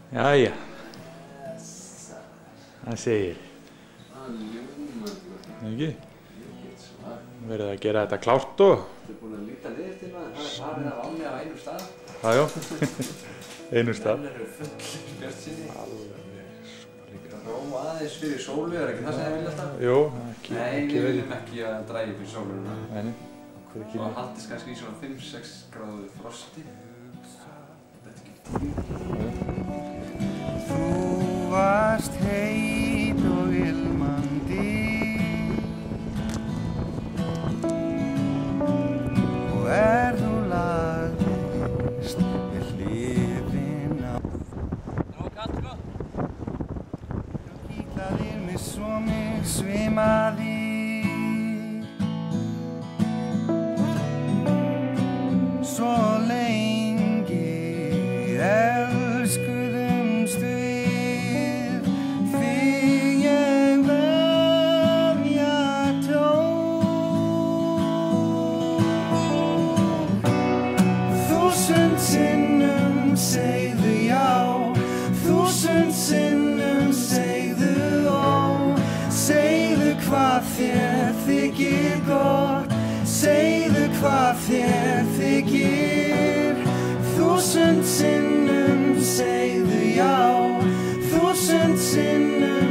Jæja, það segir. Ekki? Verið að gera þetta klárt og... Þú ert búin að líta niður til maður, það er farið af áni á einum stað. Jájó, einum stað. Menn eru full bjartsýni. Róa aðeins fyrir sólu, er ekki það sem þið vilja alltaf? Jú, ekki Nei, verið. við viljum ekki að drægi fyrir sóluna. Nei, hvað ekki Og verið? haldist kannski í svona 5-6 gráðu frosti. Þetta er ekki... Þú varst heit og ilmandi og þú lagðist við hliðina og kýtlaðir mig svo mig svimaði svo lengi elskuðumst við þig ég vefja tók 1000 sinnum segðu já 1000 sinnum segðu ó segðu hvað þér þykir gott segðu hvað þér þykir 1000 sinnum segðu já 1000 sinnum